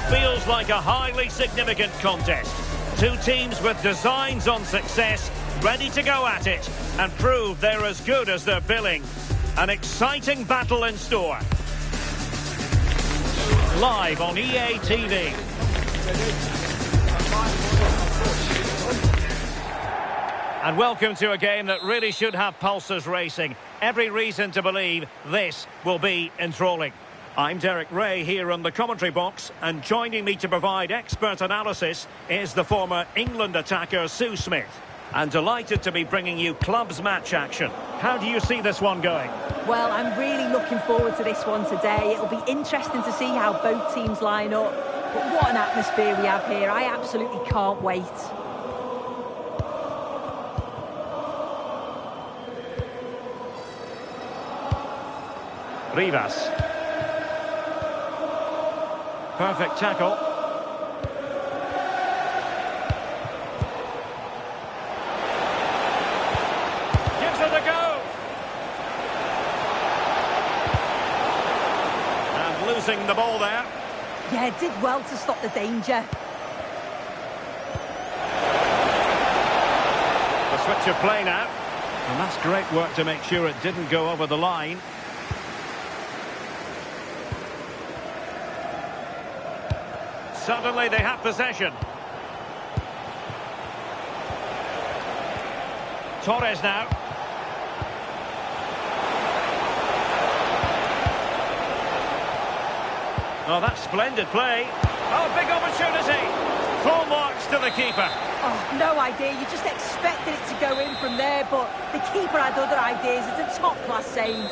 feels like a highly significant contest. Two teams with designs on success, ready to go at it and prove they're as good as they're billing. An exciting battle in store. Live on EA TV. And welcome to a game that really should have pulses racing. Every reason to believe this will be enthralling. I'm Derek Ray here on the commentary box, and joining me to provide expert analysis is the former England attacker Sue Smith. And delighted to be bringing you clubs match action. How do you see this one going? Well, I'm really looking forward to this one today. It'll be interesting to see how both teams line up. But what an atmosphere we have here. I absolutely can't wait. Rivas. Perfect tackle. Gives it a go. And losing the ball there. Yeah, did well to stop the danger. The switch of play now. And that's great work to make sure it didn't go over the line. Suddenly they have possession. Torres now. Oh, that's splendid play. Oh, big opportunity. Full marks to the keeper. Oh, no idea. You just expected it to go in from there, but the keeper had other ideas. It's a top-class save.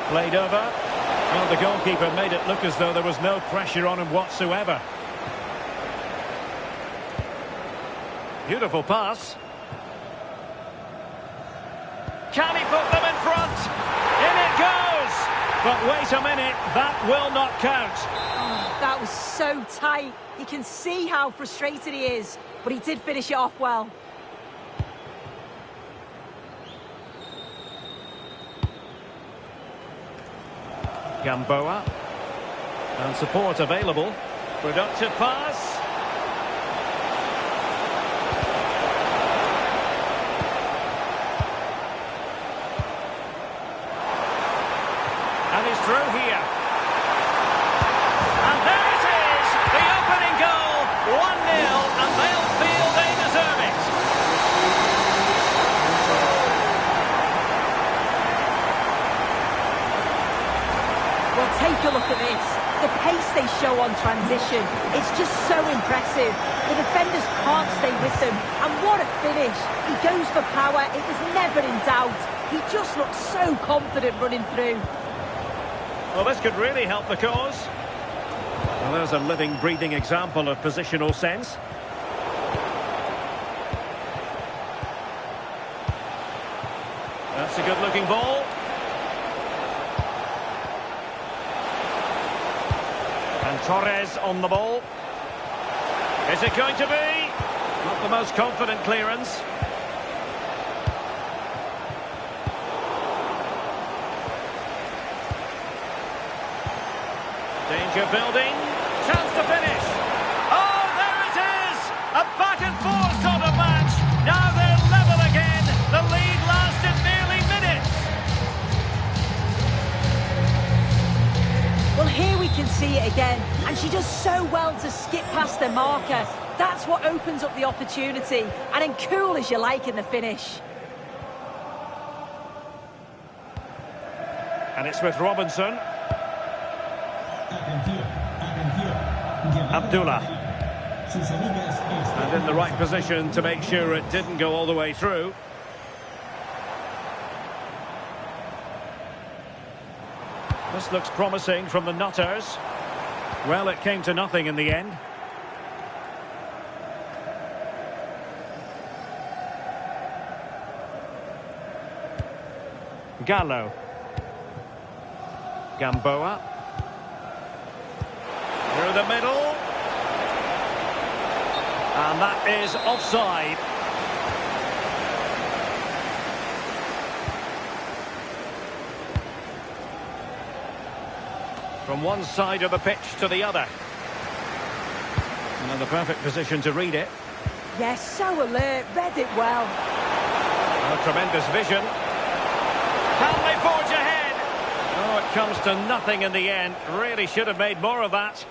Played over. Well, the goalkeeper made it look as though there was no pressure on him whatsoever. Beautiful pass. Can he put them in front? In it goes! But wait a minute, that will not count. Oh, that was so tight. You can see how frustrated he is, but he did finish it off well. Gamboa. And support available. Productive pass. And he's through here. And there it is! The opening goal! 1-0, and they'll feel they deserve it. Well, take a look at this. The pace they show on transition, it's just so impressive. The defenders can't stay with them. And what a finish. He goes for power. It was never in doubt. He just looks so confident running through. Well, this could really help the cause. Well, there's a living, breathing example of positional sense. That's a good-looking ball. And Torres on the ball. Is it going to be? Not the most confident clearance. Danger building. Chance to finish. Oh, there it is! A back-and-forth sort of match. Now they're level again. The lead lasted nearly minutes. Well, here we can see it again, and she does so well to skip past the marker. That's what opens up the opportunity, and then cool as you like in the finish. And it's with Robinson. Abdullah. And in the right position to make sure it didn't go all the way through. This looks promising from the Nutters. Well, it came to nothing in the end. Gallo. Gamboa. Through the middle. And that is offside. From one side of the pitch to the other. And the perfect position to read it. Yes, so alert, read it well. A tremendous vision. Can they forge ahead? Oh, it comes to nothing in the end. Really should have made more of that.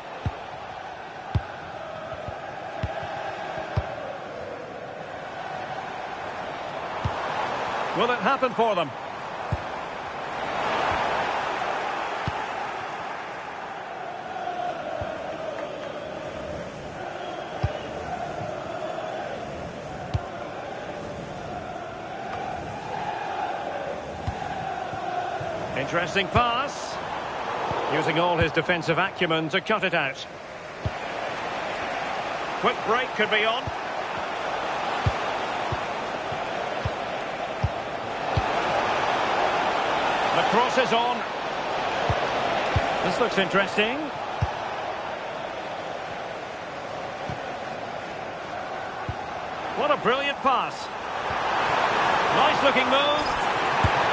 Will it happen for them? Interesting pass. Using all his defensive acumen to cut it out. Quick break could be on. The cross is on. This looks interesting. What a brilliant pass. Nice looking move.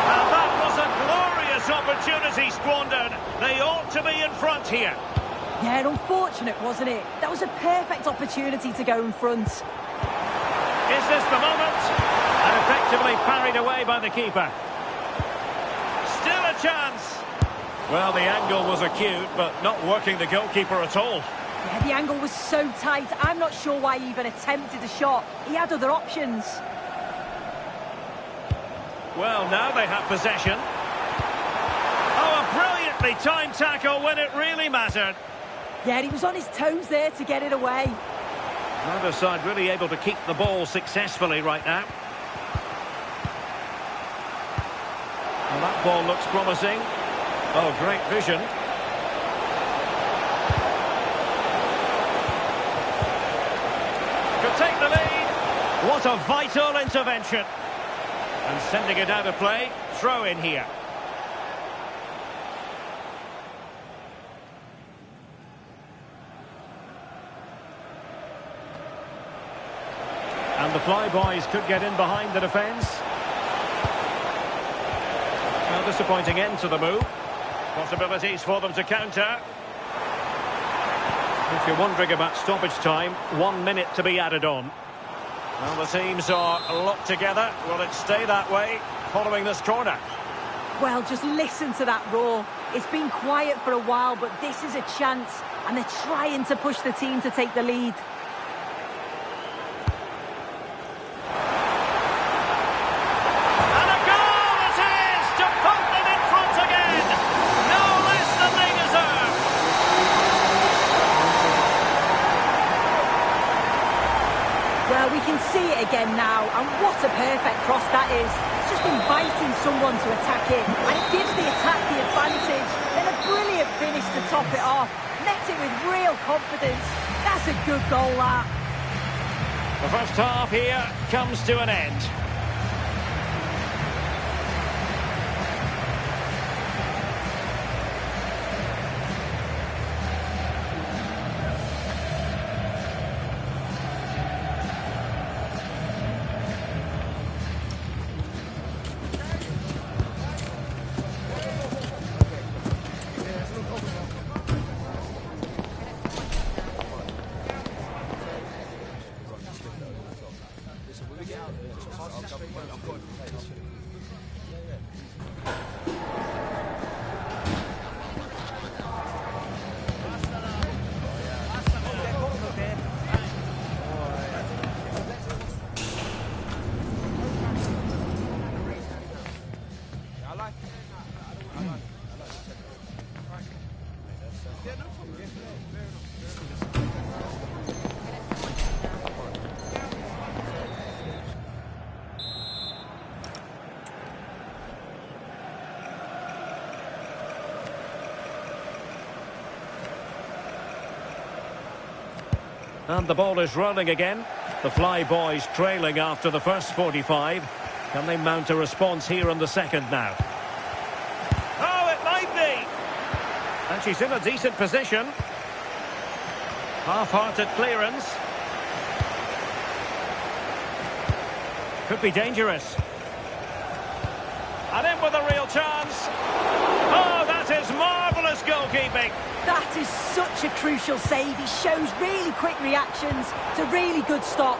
And that was a glorious opportunity squandered. They ought to be in front here. Yeah, unfortunate, wasn't it? That was a perfect opportunity to go in front. Is this the moment? And effectively parried away by the keeper. Still a chance. Well, the angle was acute, but not working the goalkeeper at all. Yeah, the angle was so tight. I'm not sure why he even attempted a shot. He had other options. Well, now they have possession. Oh, a brilliantly timed tackle when it really mattered. Yeah, he was on his toes there to get it away. Neither side really able to keep the ball successfully right now. Well, that ball looks promising. Oh, great vision. Could take the lead. What a vital intervention. And sending it out of play. Throw in here. And the flyboys could get in behind the defence. Well, disappointing end to the move. Possibilities for them to counter. If you're wondering about stoppage time, 1 minute to be added on. Well, the teams are locked together. Will it stay that way following this corner? Well, just listen to that roar. It's been quiet for a while, but this is a chance. And they're trying to push the team to take the lead. And a goal it is to put them in front again. No less than they deserve. Well, we can see it again now, and what a perfect cross that is. It's just inviting someone to attack it, and it gives the attack the advantage. Then a brilliant finish to top it off. Met it with real confidence. That's a good goal, that. The first half here comes to an end. And the ball is rolling again. The Flyboys trailing after the first 45. Can they mount a response here in the second now? Oh, it might be! And she's in a decent position. Half-hearted clearance. Could be dangerous. And in with a real chance. Oh, that is marvellous Marvellous goalkeeping. That is such a crucial save. He shows really quick reactions. It's a really good stop.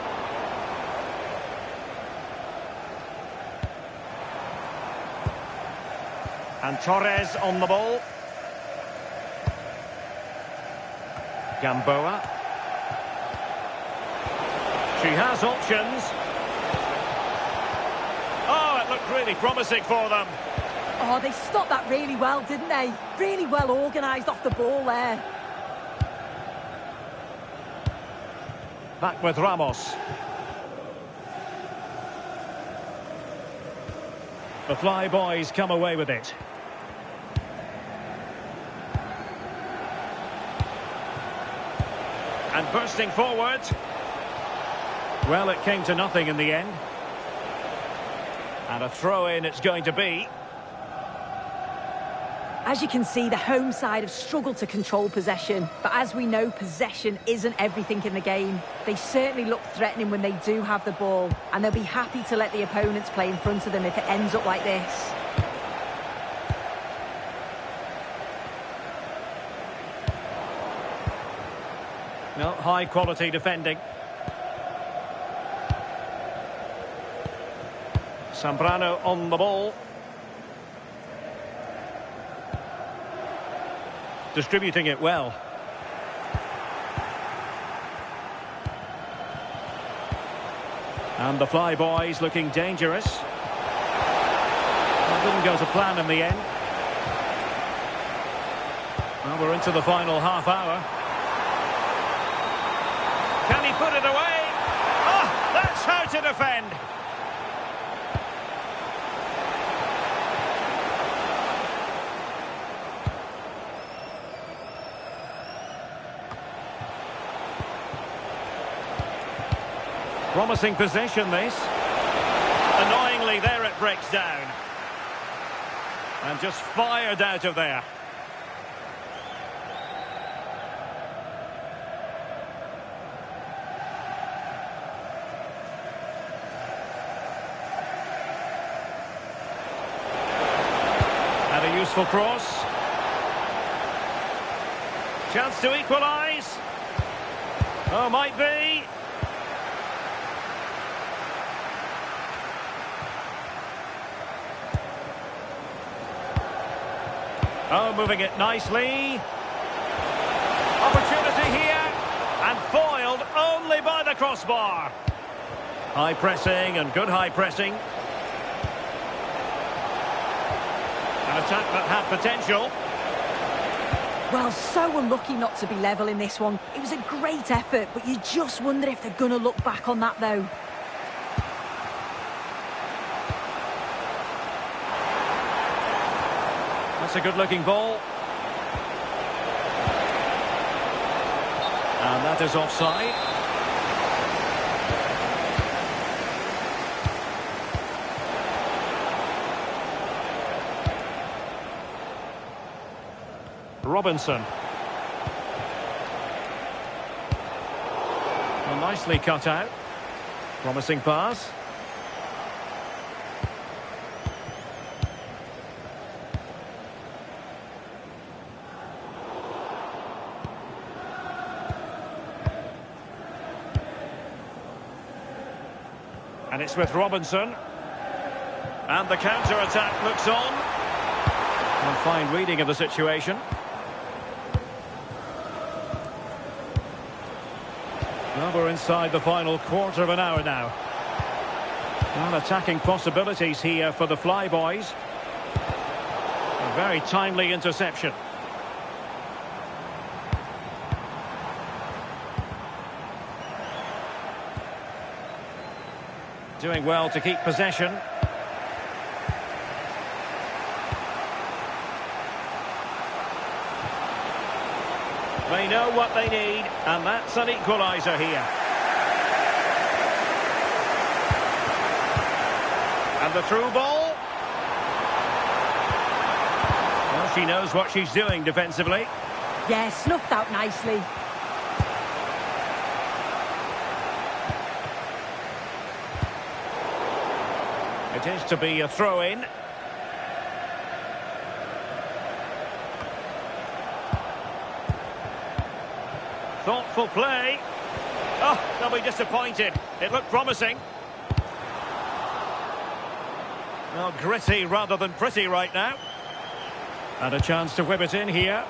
And Torres on the ball. Gamboa. She has options. Oh, it looked really promising for them. Oh, they stopped that really well, didn't they? Really well organised off the ball there. Back with Ramos. The Fly Boys come away with it. And bursting forward. Well, it came to nothing in the end. And a throw-in it's going to be. As you can see, the home side have struggled to control possession. But as we know, possession isn't everything in the game. They certainly look threatening when they do have the ball. And they'll be happy to let the opponents play in front of them if it ends up like this. No, high-quality defending. Zambrano on the ball. Distributing it well. And the Fly Boys looking dangerous. That didn't go to plan in the end. Well, we're into the final half hour. Can he put it away? Oh, that's how to defend. Promising possession, this. Annoyingly, there it breaks down. And just fired out of there. And a useful cross. Chance to equalise. Oh, might be. Oh, moving it nicely. Opportunity here. And foiled only by the crossbar. High pressing and good high pressing. An attack that had potential. Well, so unlucky not to be level in this one. It was a great effort, but you just wonder if they're going to look back on that, though. That's a good-looking ball. And that is offside. Robinson. Well, nicely cut out. Promising pass. And it's with Robinson. And the counter-attack looks on. A fine reading of the situation. Well, we're inside the final quarter of an hour now. Well, attacking possibilities here for the Fly Boys. A very timely interception. Doing well to keep possession. They know what they need, and that's an equaliser here. And the through ball. Well, she knows what she's doing defensively. Yeah, snuffed out nicely. It is to be a throw-in. Thoughtful play. Oh, they'll be disappointed. It looked promising. Well, gritty rather than pretty right now. And a chance to whip it in here.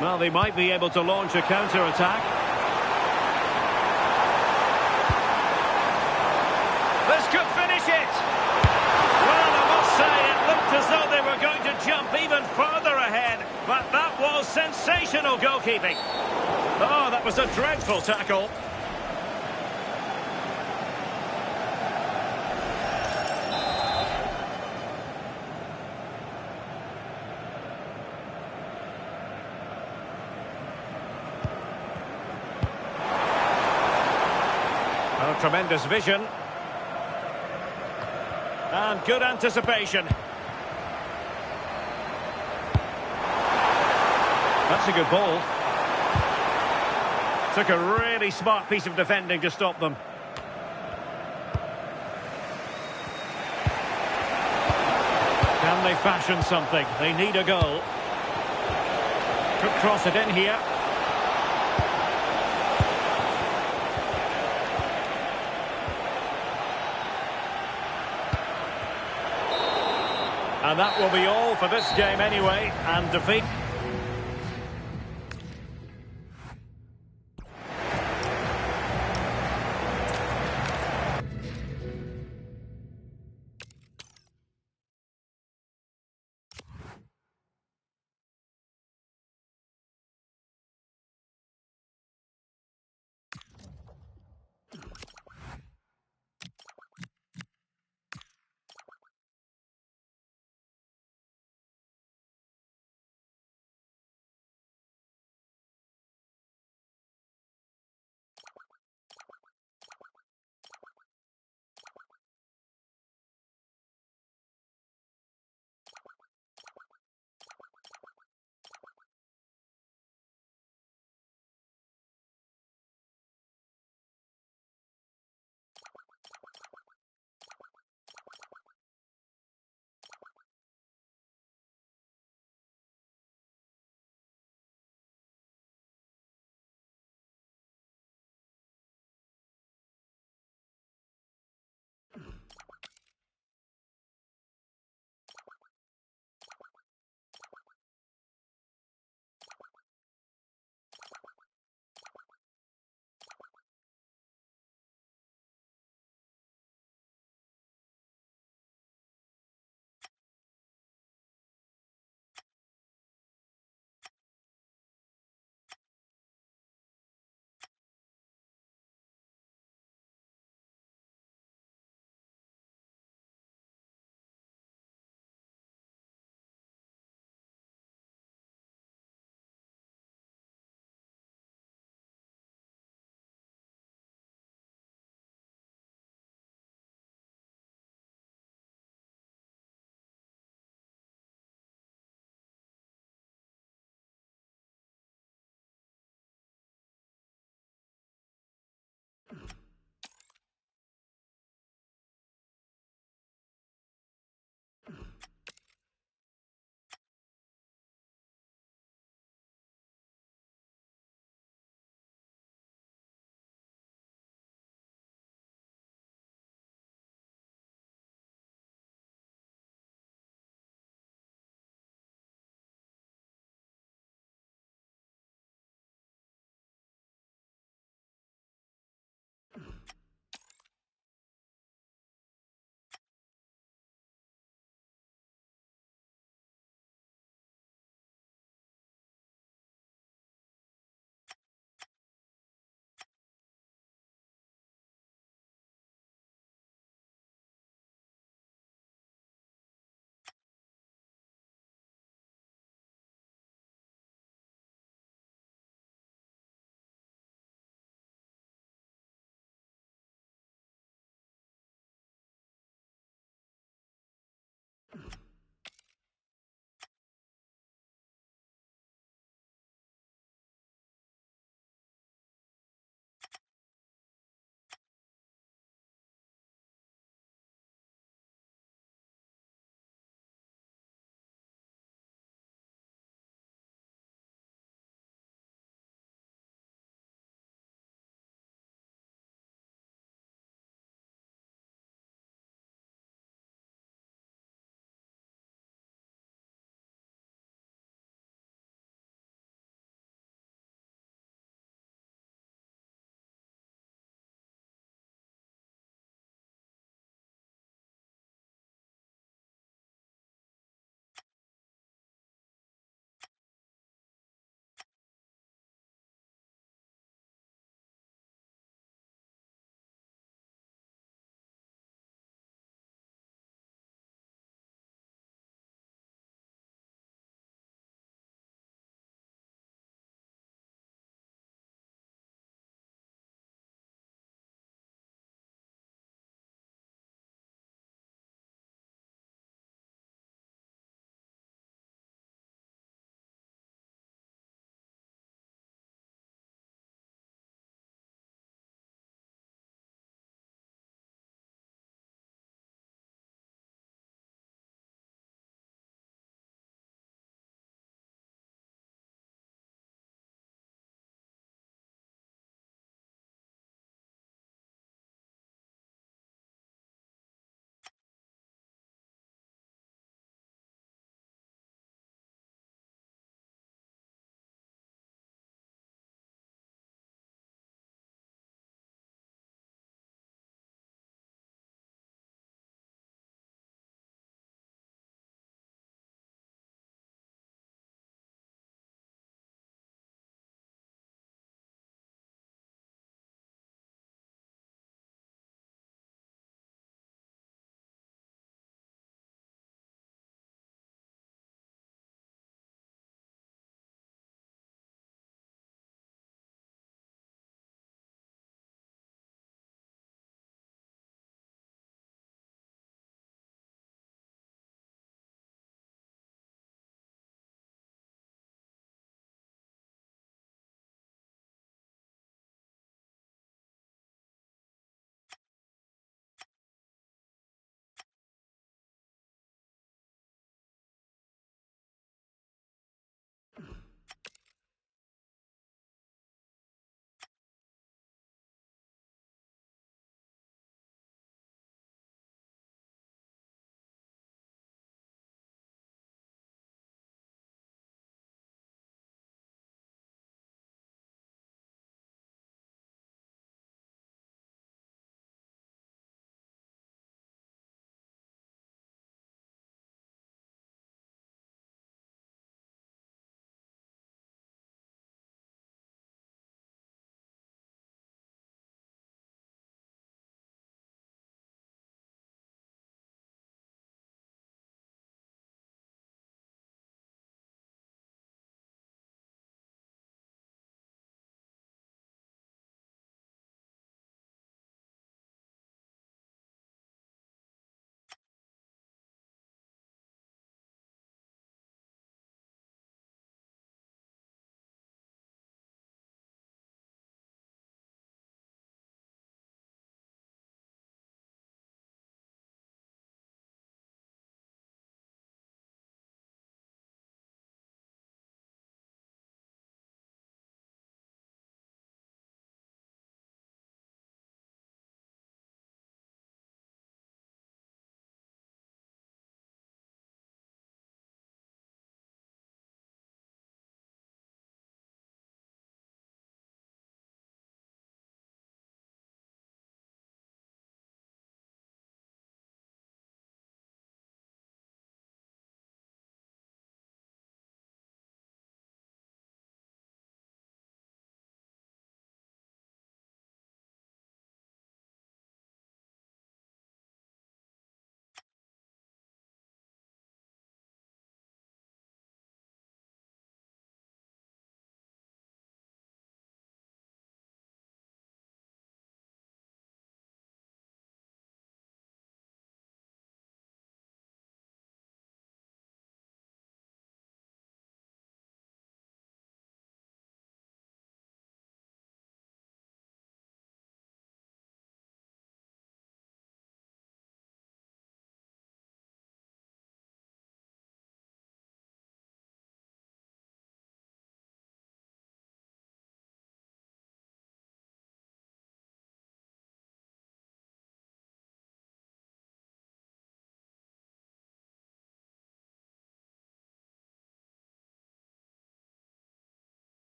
Well, they might be able to launch a counter-attack. This could finish it! Well, I must say, it looked as though they were going to jump even further ahead. But that was sensational goalkeeping. Oh, that was a dreadful tackle. Oh, tremendous vision. And good anticipation. That's a good ball. Took a really smart piece of defending to stop them. Can they fashion something? They need a goal. Could cross it in here. And that will be all for this game anyway, and defeat.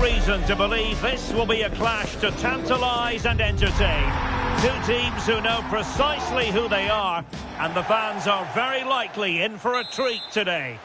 reason to believe this will be a clash to tantalise and entertain. Two teams who know precisely who they are, and the fans are very likely in for a treat today.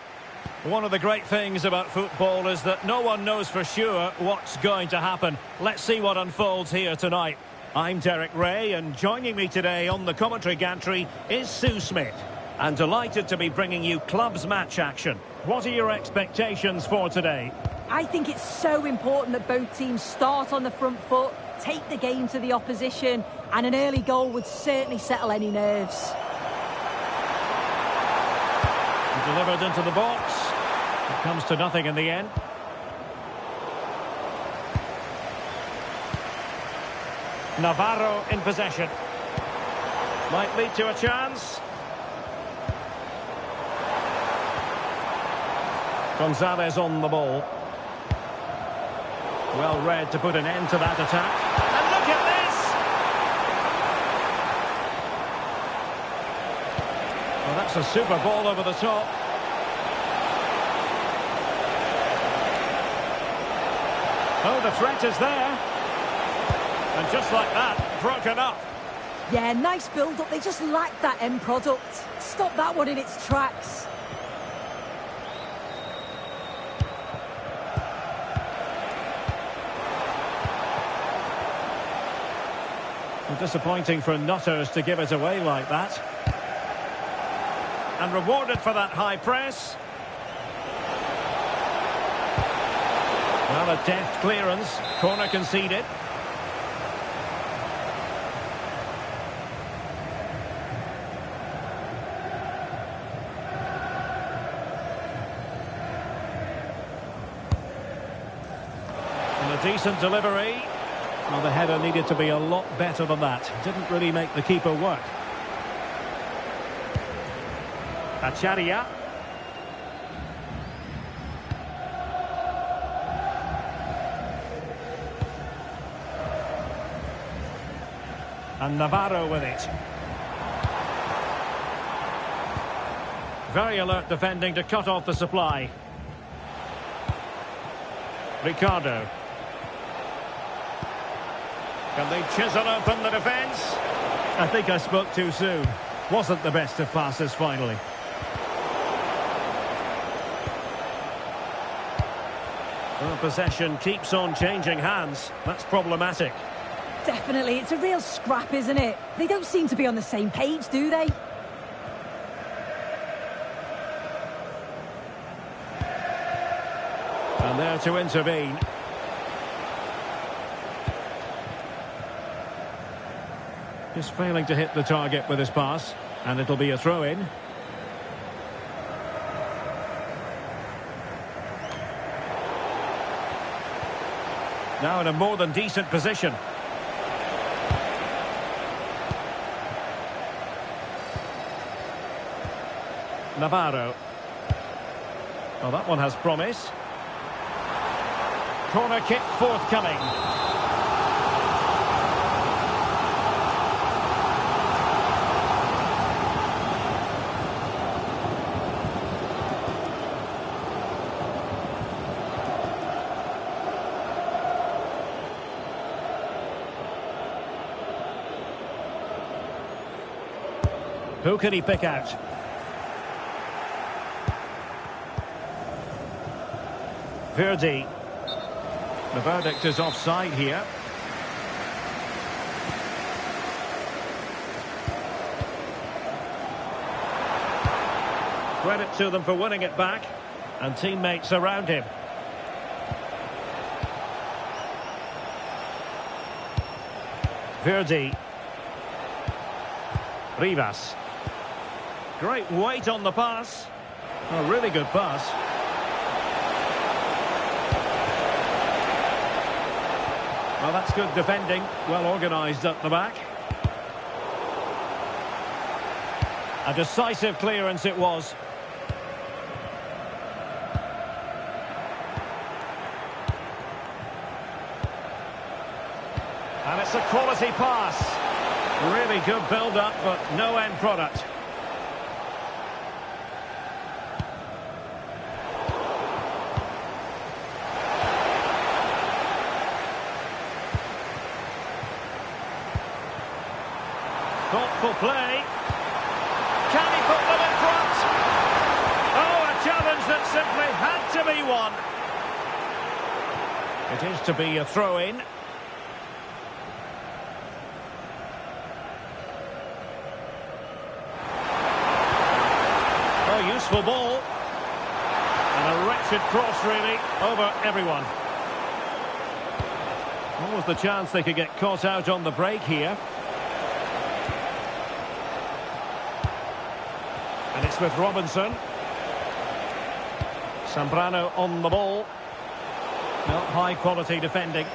One of the great things about football is that no one knows for sure what's going to happen. Let's see what unfolds here tonight. I'm Derek Ray, and joining me today on the commentary gantry is Sue Smith. And delighted to be bringing you clubs match action. What are your expectations for today? I think it's so important that both teams start on the front foot, take the game to the opposition, and an early goal would certainly settle any nerves. Delivered into the box. It comes to nothing in the end. Navarro in possession. Might lead to a chance. Gonzalez on the ball. Well read to put an end to that attack. And look at this! Well, that's a super ball over the top. Oh, the threat is there. And just like that, broken up. Yeah, nice build-up. They just lacked that end product. Stop that one in its tracks. Disappointing for Nutters to give it away like that. And rewarded for that high press. Well, a deft clearance. Corner conceded. And a decent delivery. Well, the header needed to be a lot better than that. Didn't really make the keeper work. Acharia. And Navarro with it. Very alert defending to cut off the supply. Ricardo. Can they chisel open the defence? I think I spoke too soon. Wasn't the best of passes finally. Well, possession keeps on changing hands. That's problematic. Definitely, it's a real scrap, isn't it? They don't seem to be on the same page, do they? And there to intervene. Just failing to hit the target with his pass. And it'll be a throw-in. Now in a more than decent position. Navarro. Well, that one has promise. Corner kick forthcoming. Who can he pick out? Verdi. The verdict is offside here. Credit to them for winning it back. And teammates around him. Verdi. Rivas. Great weight on the pass. A really good pass. Well, that's good defending. Well organised at the back. A decisive clearance it was. And it's a quality pass. Really good build-up, but no end product. Thoughtful play. Can he put them in front? Oh, a challenge that simply had to be won. It is to be a throw-in. Oh, useful ball. And a wretched cross, really, over everyone. What was the chance they could get caught out on the break here? And it's with Robinson. Zambrano on the ball. Not high quality defending.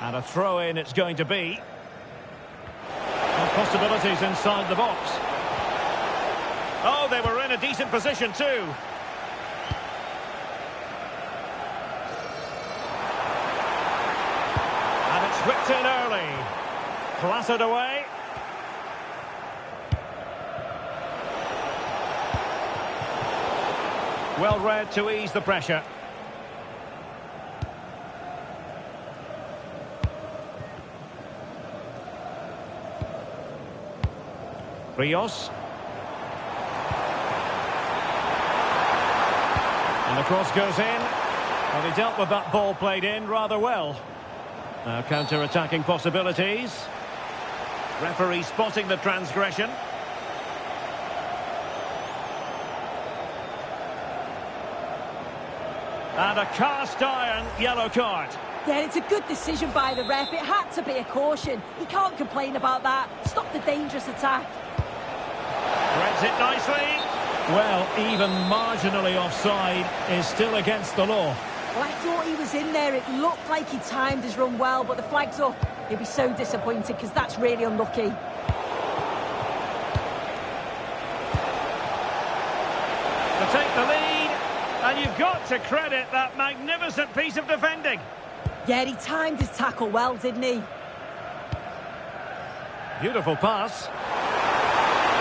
And a throw-in it's going to be. And possibilities inside the box. Oh, they were in a decent position too. And it's whipped in early. Clattered away. Well read to ease the pressure. Rios. And the cross goes in. Well, he dealt with that ball played in rather well. Now counter-attacking possibilities. Referee spotting the transgression. And a cast-iron yellow card. Yeah, it's a good decision by the ref. It had to be a caution. He can't complain about that. Stop the dangerous attack. Threads it nicely. Well, even marginally offside is still against the law. Well, I thought he was in there. It looked like he timed his run well, but the flag's up. He'll be so disappointed because that's really unlucky. To take the lead, and you've got to credit that magnificent piece of defending. Yeah, he timed his tackle well, didn't he? Beautiful pass.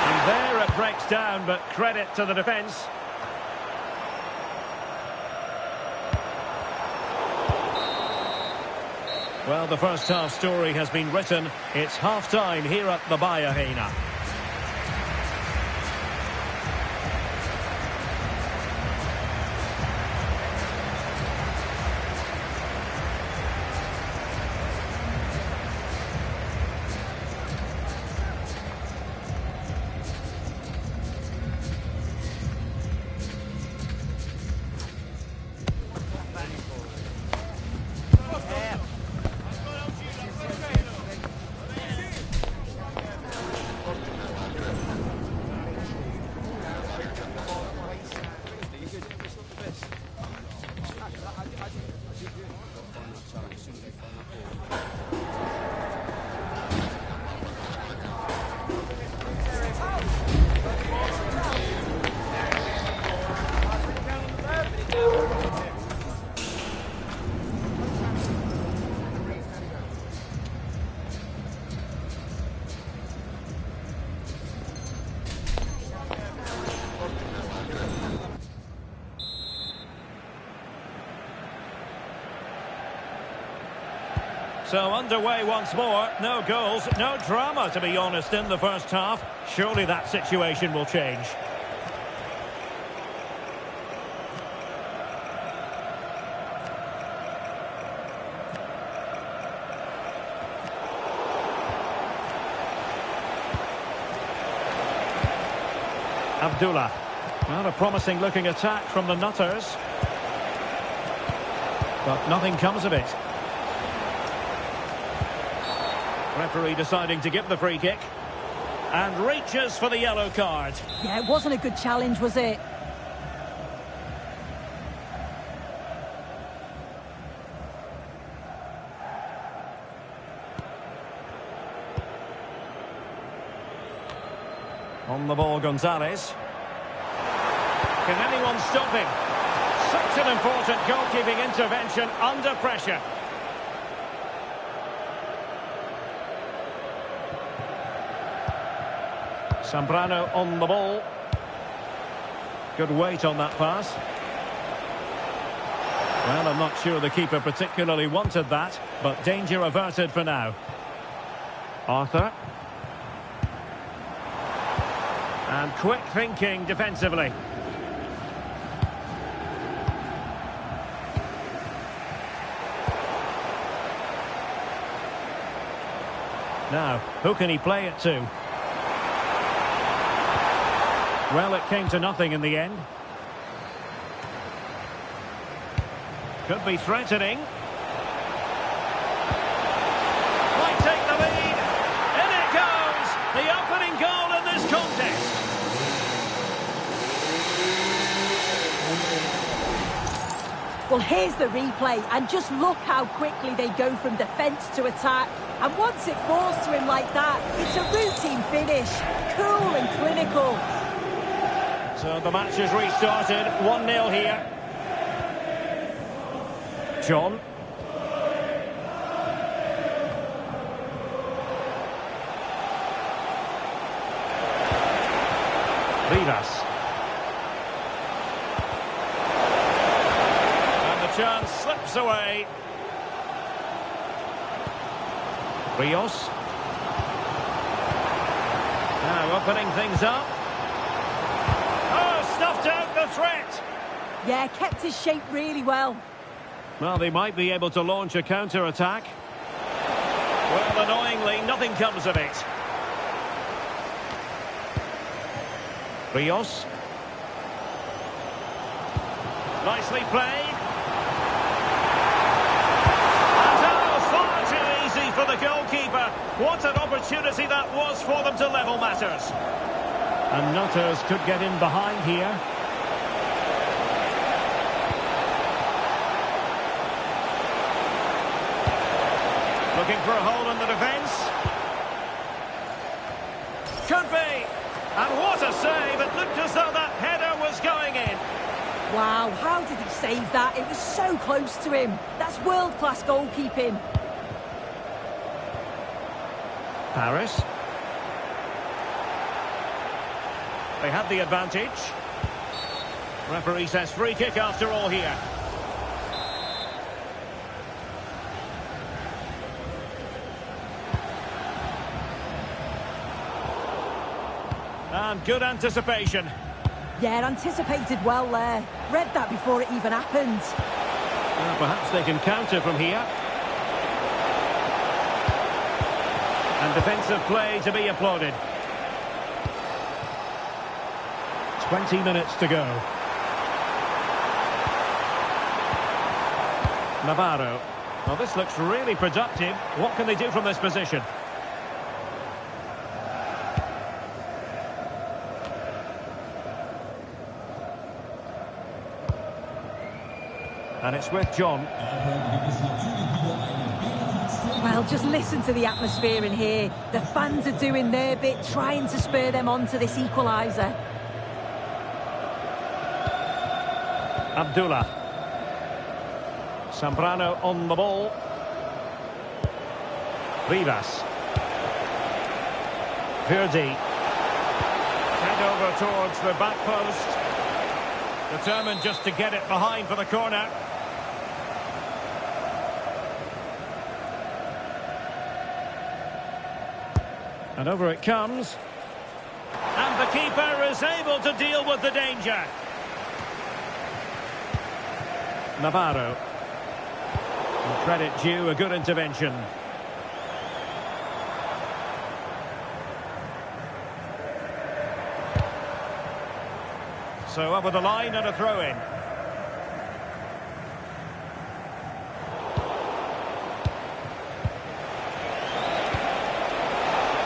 And there it breaks down, but credit to the defence. Well, the first half story has been written. It's half-time here at the Bayer Arena. So underway once more. No goals, no drama, to be honest, in the first half. Surely that situation will change. Abdullah. Well, a promising looking attack from the Nutters. But nothing comes of it. Referee deciding to give the free kick. And reaches for the yellow card. Yeah, it wasn't a good challenge, was it? On the ball, Gonzalez. Can anyone stop him? Such an important goalkeeping intervention under pressure. Zambrano on the ball. Good weight on that pass. Well, I'm not sure the keeper particularly wanted that, but danger averted for now. Arthur. And quick thinking defensively. Now, who can he play it to? Well, it came to nothing in the end. Could be threatening. Might take the lead. In it goes! The opening goal in this contest. Well, here's the replay, and just look how quickly they go from defence to attack. And once it falls to him like that, it's a routine finish. Cool and clinical. So the match has restarted. 1-0 here. John. Rivas. And the chance slips away. Rios. Now opening things up. Oh, stuffed out the threat. Yeah, kept his shape really well. Well, they might be able to launch a counter-attack. Well, annoyingly, nothing comes of it. Rios. Nicely played. And oh, far too easy for the goalkeeper. What an opportunity that was for them to level matters. And Nutters could get in behind here. Looking for a hole in the defence. Could be. And what a save. It looked as though that header was going in. Wow, how did he save that? It was so close to him. That's world-class goalkeeping. Paris. They had the advantage. Referee says free kick after all here. And good anticipation. Yeah, anticipated well there. Read that before it even happened. Well, perhaps they can counter from here. And defensive play to be applauded. 20 minutes to go. Navarro. Well, this looks really productive. What can they do from this position? And it's with John. Well, just listen to the atmosphere in here. The fans are doing their bit, trying to spur them on to this equaliser. Abdullah. Zambrano on the ball. Rivas. Verdi. Head over towards the back post. Determined just to get it behind for the corner. And over it comes. And the keeper is able to deal with the danger. Navarro. And credit due, a good intervention. So over the line and a throw-in.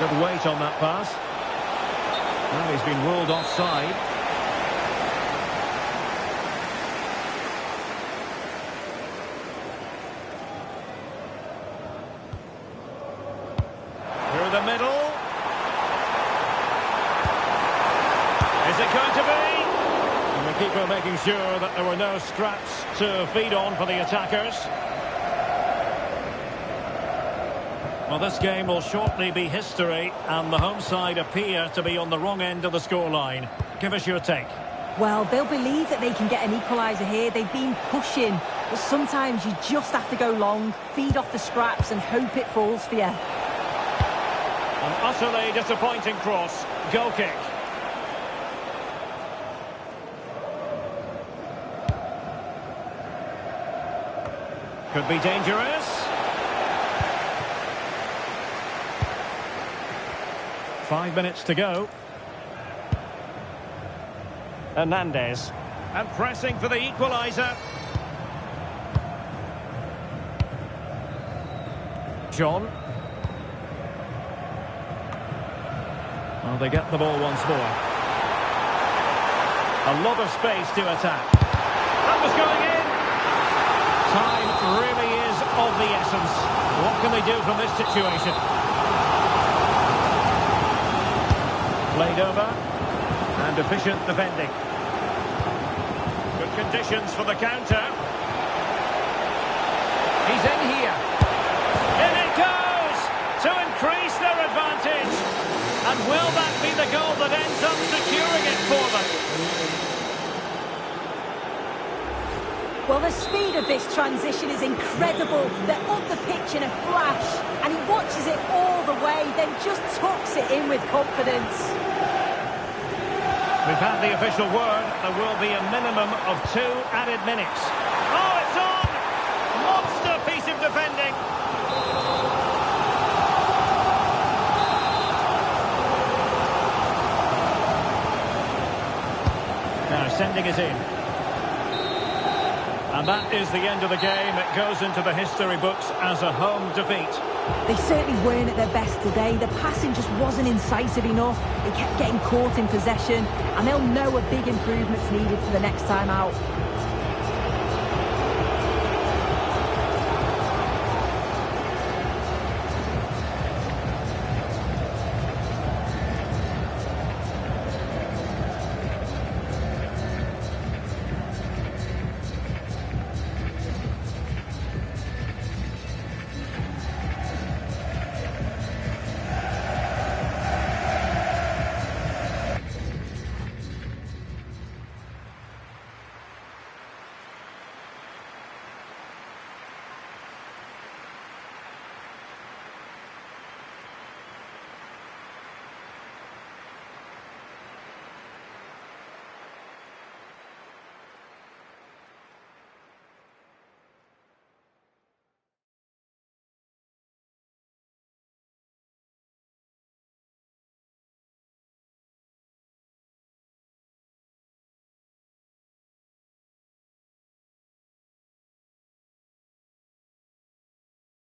Good weight on that pass. Well, he's been ruled offside. Through the middle. Is it going to be? And the keeper making sure that there were no scraps to feed on for the attackers. Well, this game will shortly be history, and the home side appear to be on the wrong end of the scoreline. Give us your take. Well, they'll believe that they can get an equaliser here. They've been pushing, but sometimes you just have to go long, feed off the scraps and hope it falls for you. An utterly disappointing cross. Goal kick. Could be dangerous. Five minutes to go. Hernandez. And pressing for the equaliser. John. Well, they get the ball once more. A lot of space to attack. That was going in. Time really is of the essence. What can they do from this situation? Played over. And efficient defending. Good conditions for the counter. He's in here. In it goes! To increase their advantage. And will that be the goal that ends up securing it for them? Well, the speed of this transition is incredible. They're up the pitch in a flash, and he watches it all the way, then just tucks it in with confidence. We've had the official word. There will be a minimum of 2 added minutes. Oh, it's on! Monster piece of defending. Now sending it in. And that is the end of the game. It goes into the history books as a home defeat. They certainly weren't at their best today. The passing just wasn't incisive enough. They kept getting caught in possession, and they'll know a big improvement's needed for the next time out.